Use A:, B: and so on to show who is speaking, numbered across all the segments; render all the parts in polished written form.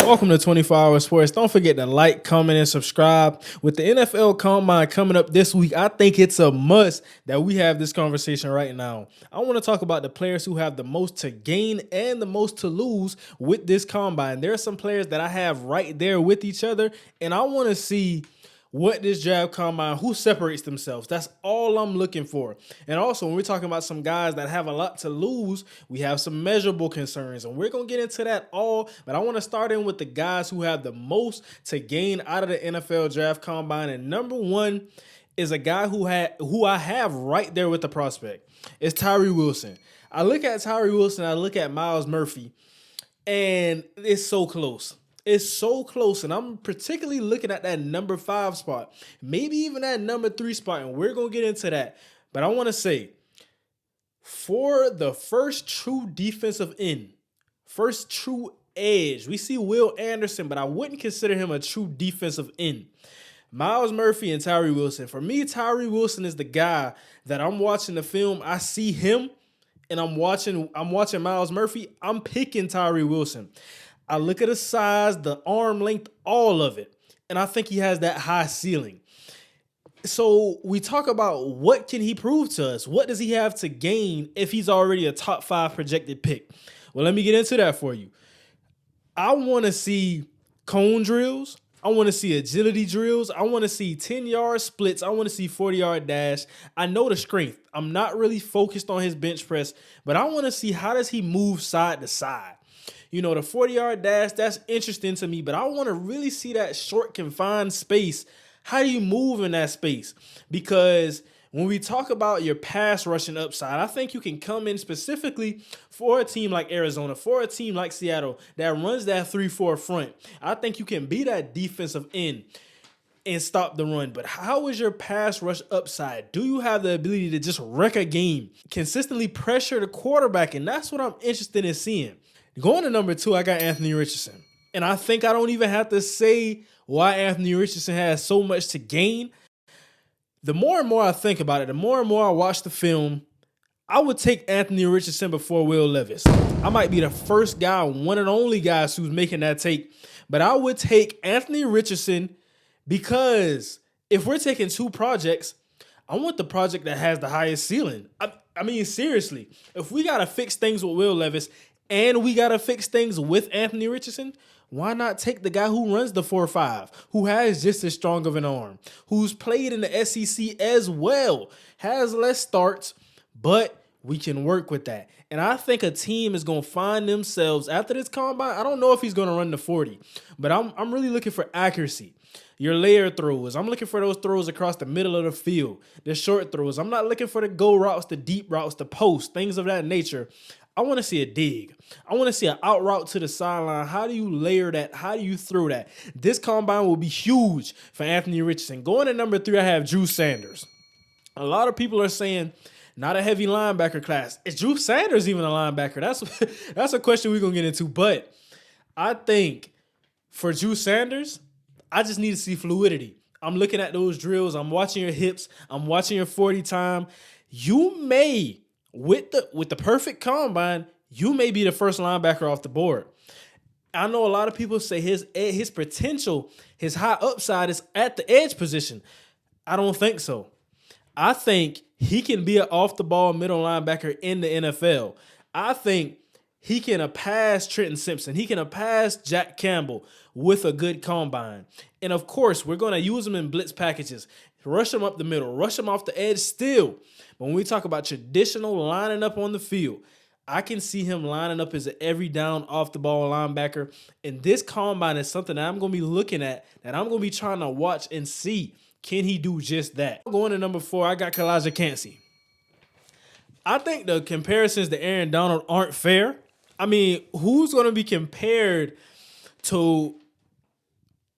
A: Welcome to 24 Hour Sports. Don't forget to like, comment, and subscribe. With the NFL Combine coming up this week, I think it's a must that we have this conversation right now. I want to talk about the players who have the most to gain and the most to lose with this Combine. There are some players that I have right there with each other, and I want to see what this draft combine, who separates themselves. That's all I'm looking for. And also, when we're talking about some guys that have a lot to lose, we have some measurable concerns. And we're going to get into that all. But I want to start in with the guys who have the most to gain out of the NFL draft combine. And number one is a guy who I have right there with the prospect. It's Tyree Wilson. I look at Tyree Wilson, I look at Myles Murphy, and it's so close. It's so close, and I'm particularly looking at that number 5 spot, maybe even that number 3 spot, and we're going to get into that. But I want to say, for the first true defensive end, first true edge, we see Will Anderson, but I wouldn't consider him a true defensive end. Myles Murphy and Tyree Wilson. For me, Tyree Wilson is the guy that I'm watching the film, I see him, and I'm watching Myles Murphy, I'm picking Tyree Wilson. I look at his size, the arm length, all of it, and I think he has that high ceiling. So we talk about what can he prove to us? What does he have to gain if he's already a top 5 projected pick? Well, let me get into that for you. I want to see cone drills. I want to see agility drills. I want to see 10-yard splits. I want to see 40-yard dash. I know the strength. I'm not really focused on his bench press, but I want to see how does he move side to side. You know, the 40-yard dash, that's interesting to me, but I want to really see that short, confined space. How do you move in that space? Because when we talk about your pass rushing upside, I think you can come in specifically for a team like Arizona, for a team like Seattle that runs that 3-4 front. I think you can be that defensive end and stop the run. But how is your pass rush upside? Do you have the ability to just wreck a game, consistently pressure the quarterback? And that's what I'm interested in seeing. Going to number 2, I got Anthony Richardson. And I think I don't even have to say why Anthony Richardson has so much to gain. The more and more I think about it, the more and more I watch the film, I would take Anthony Richardson before Will Levis. I might be the first guy, one and only guy who's making that take. But I would take Anthony Richardson because if we're taking 2 projects, I want the project that has the highest ceiling. I mean, seriously, if we got to fix things with Will Levis and we got to fix things with Anthony Richardson, why not take the guy who runs the 4-5, who has just as strong of an arm, who's played in the SEC as well, has less starts, but we can work with that. And I think a team is going to find themselves after this combine. I don't know if he's going to run the 40, but I'm really looking for accuracy. Your layer throws. I'm looking for those throws across the middle of the field, the short throws. I'm not looking for the go routes, the deep routes, the post, things of that nature. I want to see a dig. I want to see an out route to the sideline. How do you layer that? How do you throw that? This combine will be huge for Anthony Richardson. Going to number 3, I have Drew Sanders. A lot of people are saying not a heavy linebacker class. Is Drew Sanders even a linebacker? That's a question we're going to get into. But I think for Drew Sanders, I just need to see fluidity. I'm looking at those drills. I'm watching your hips. I'm watching your 40 time. You may, with the perfect combine, you may be the first linebacker off the board. I know a lot of people say his potential, his high upside is at the edge position. I don't think so. I think he can be an off-the-ball middle linebacker in the NFL. I think he can pass Trenton Simpson. He can pass Jack Campbell with a good combine. And, of course, we're going to use him in blitz packages. Rush him up the middle. Rush him off the edge still. But when we talk about traditional lining up on the field, I can see him lining up as an every down off-the-ball linebacker. And this combine is something that I'm going to be looking at, that I'm going to be trying to watch and see. Can he do just that? Going to number 4, I got Kalijah Kancey. I think the comparisons to Aaron Donald aren't fair. I mean, who's going to be compared to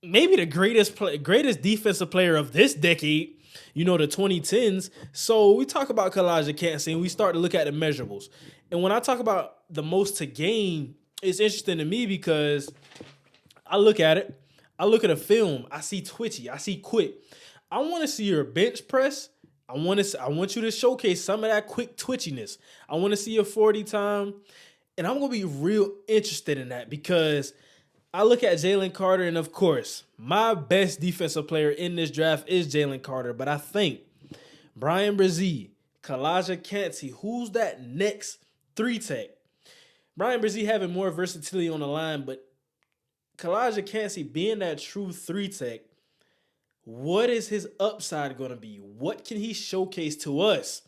A: maybe the greatest defensive player of this decade, the 2010s? So we talk about Kalijah Kancey and we start to look at the measurables. And when I talk about the most to gain, it's interesting to me because I look at it. I look at a film. I see twitchy. I see quick. I want to see your bench press. I want you to showcase some of that quick twitchiness. I want to see your 40 time. And I'm going to be real interested in that because I look at Jalen Carter, and of course, my best defensive player in this draft is Jalen Carter. But I think Brian Brzee, Kalijah Kancey, who's that next 3-tech? Brian Brzee having more versatility on the line, but Kalijah Kancey being that true 3-tech, what is his upside going to be? What can he showcase to us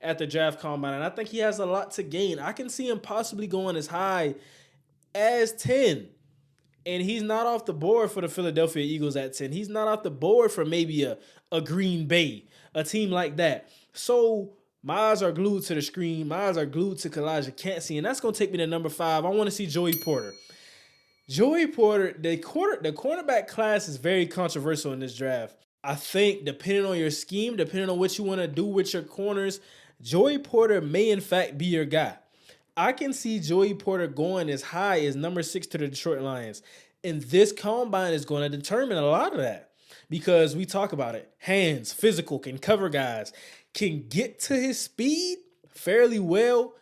A: at the draft combine? And I think he has a lot to gain. I can see him possibly going as high as 10. And he's not off the board for the Philadelphia Eagles at 10. He's not off the board for maybe a Green Bay, a team like that. So my eyes are glued to the screen. My eyes are glued to Kalijah Kancey, and that's going to take me to number 5. I want to see Joey Porter. Joey Porter, the cornerback class is very controversial in this draft. I think depending on your scheme, depending on what you want to do with your corners, Joey Porter may in fact be your guy. I can see Joey Porter going as high as number 6 to the Detroit Lions. And this combine is going to determine a lot of that because we talk about it. Hands, physical, can cover guys, can get to his speed fairly well.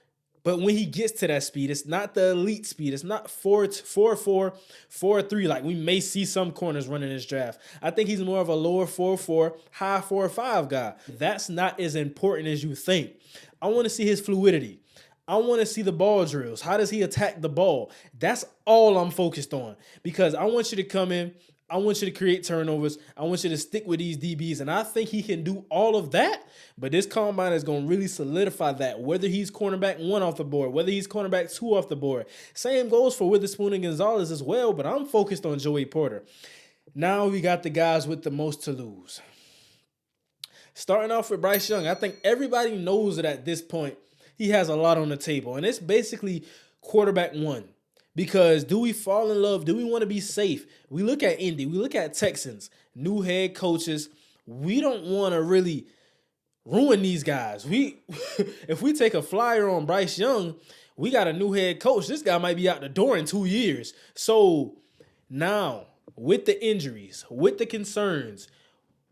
A: But when he gets to that speed, it's not the elite speed. It's not 4.4, 4.3 like we may see some corners running this draft. I think he's more of a lower 4.4, high 4.5 guy. That's not as important as you think. I want to see his fluidity. I want to see the ball drills. How does he attack the ball? That's all I'm focused on because I want you to come in. I want you to create turnovers. I want you to stick with these DBs. And I think he can do all of that. But this combine is going to really solidify that. Whether he's cornerback 1 off the board, whether he's cornerback 2 off the board. Same goes for Witherspoon and Gonzalez as well. But I'm focused on Joey Porter. Now we got the guys with the most to lose. Starting off with Bryce Young. I think everybody knows that at this point he has a lot on the table. And it's basically quarterback 1. Because do we fall in love? Do we want to be safe? We look at Indy. We look at Texans, new head coaches. We don't want to really ruin these guys. If we take a flyer on Bryce Young, we got a new head coach. This guy might be out the door in 2 years. So now, with the injuries, with the concerns,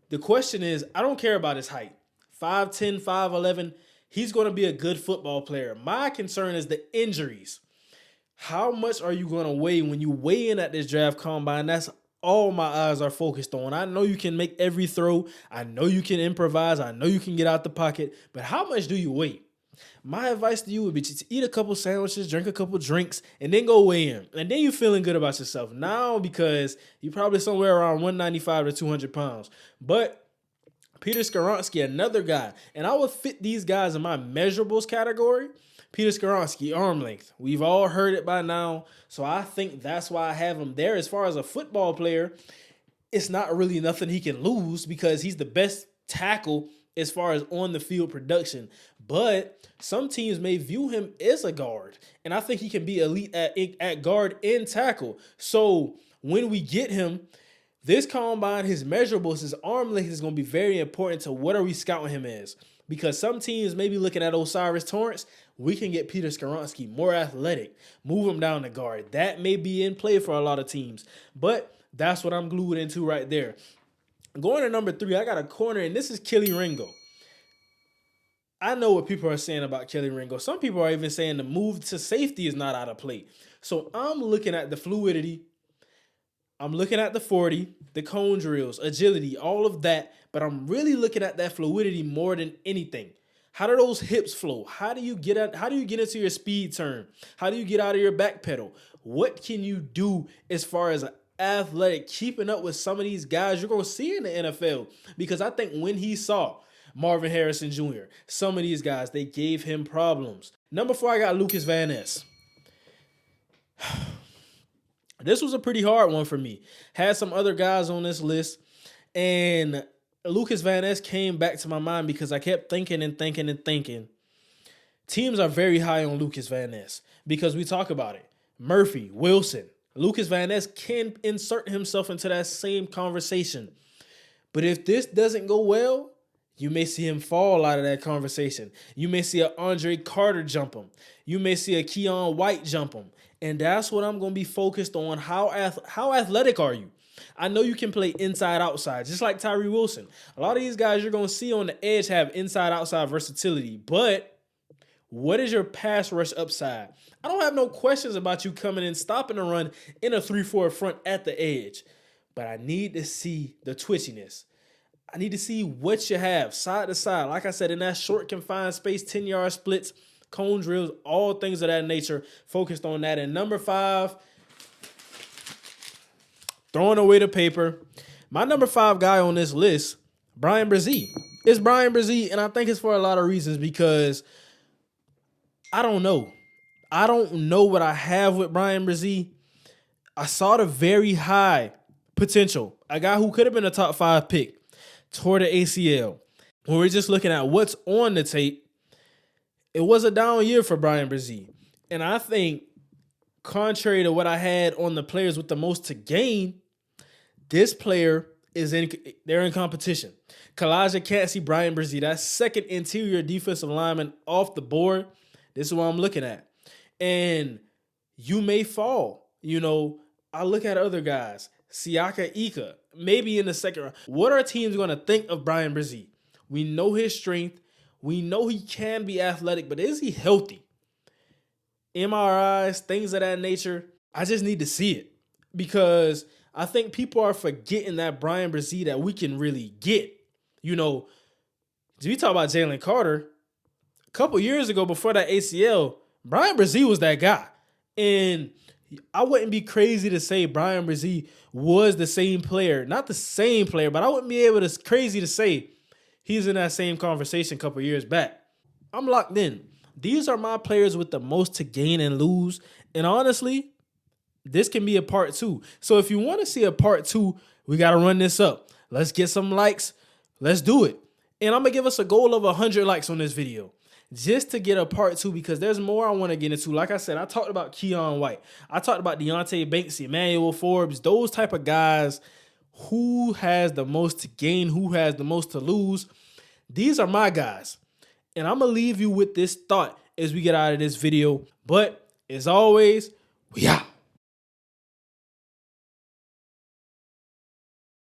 A: the question is, I don't care about his height. 5'10", 5'11", he's going to be a good football player. My concern is the injuries. How much are you going to weigh when you weigh in at this draft combine? That's all my eyes are focused on. I know you can make every throw. I know you can improvise. I know you can get out the pocket. But how much do you weigh? My advice to you would be to eat a couple sandwiches, drink a couple drinks, and then go weigh in. And then you're feeling good about yourself. Now, because you're probably somewhere around 195 to 200 pounds. But Peter Skoronski, another guy. And I would fit these guys in my measurables category. Peter Skoronski, arm length. We've all heard it by now. So I think that's why I have him there. As far as a football player, it's not really nothing he can lose because he's the best tackle as far as on the field production. But some teams may view him as a guard. And I think he can be elite at guard and tackle. So when we get him, this combine, his measurables, his arm length is going to be very important to what are we scouting him as. Because some teams may be looking at Osiris Torrance. We can get Peter Skoronski more athletic, move him down the guard. That may be in play for a lot of teams. But that's what I'm glued into right there. Going to number 3, I got a corner, and this is Kelly Ringo. I know what people are saying about Kelly Ringo. Some people are even saying the move to safety is not out of play. So I'm looking at the fluidity. I'm looking at the 40, the cone drills, agility, all of that. But I'm really looking at that fluidity more than anything. How do those hips flow? How do you get into your speed turn? How do you get out of your back pedal? What can you do as far as athletic, keeping up with some of these guys you're going to see in the NFL? Because I think when he saw Marvin Harrison Jr., some of these guys, they gave him problems. Number 4, I got Lucas Van Ness. This was a pretty hard one for me. Had some other guys on this list, and Lucas Van Ness came back to my mind because I kept thinking. Teams are very high on Lucas Van Ness because we talk about it. Murphy, Wilson, Lucas Van Ness can insert himself into that same conversation. But if this doesn't go well, you may see him fall out of that conversation. You may see a Andre Carter jump him. You may see a Keon White jump him. And that's what I'm going to be focused on. How athletic are you? I know you can play inside, outside, just like Tyree Wilson. A lot of these guys you're going to see on the edge have inside, outside versatility. But What is your pass rush upside? I don't have no questions about you coming in, stopping the run in a 3-4 front at the edge. But I need to see the twitchiness. I need to see what you have side to side. Like I said, in that short confined space, 10-yard splits, cone drills, all things of that nature, focused on that. And number 5, throwing away the paper. My number 5 guy on this list, Bryan Bresee. It's Bryan Bresee, and I think it's for a lot of reasons because I don't know. I don't know what I have with Bryan Bresee. I saw the very high potential. A guy who could have been a top 5 pick toward the ACL. When we're just looking at what's on the tape, it was a down year for Bryan Bresee. And I think, contrary to what I had on the players with the most to gain, this player they're in competition. Kalijah can't see Bryan Bresee, that second interior defensive lineman off the board. This is what I'm looking at. And you may fall. I look at other guys, Siaka Ika, maybe in the second round. What are teams going to think of Bryan Bresee? We know his strength. We know he can be athletic, but is he healthy? MRIs, things of that nature. I just need to see it because I think people are forgetting that Bryan Bresee that we can really get. We talk about Jalen Carter. A couple years ago, before that ACL, Bryan Bresee was that guy. And I wouldn't be crazy to say Bryan Bresee was the same player. Not the same player, but I wouldn't be crazy to say he's in that same conversation a couple years back. I'm locked in. These are my players with the most to gain and lose. And honestly, this can be a part 2. So if you want to see a part 2, we got to run this up. Let's get some likes. Let's do it. And I'm going to give us a goal of 100 likes on this video just to get a part 2 because there's more I want to get into. Like I said, I talked about Keon White. I talked about Deonte Banks, Emmanuel Forbes, those type of guys. Who has the most to gain? Who has the most to lose? These are my guys. And I'm going to leave you with this thought as we get out of this video. But as always, we out.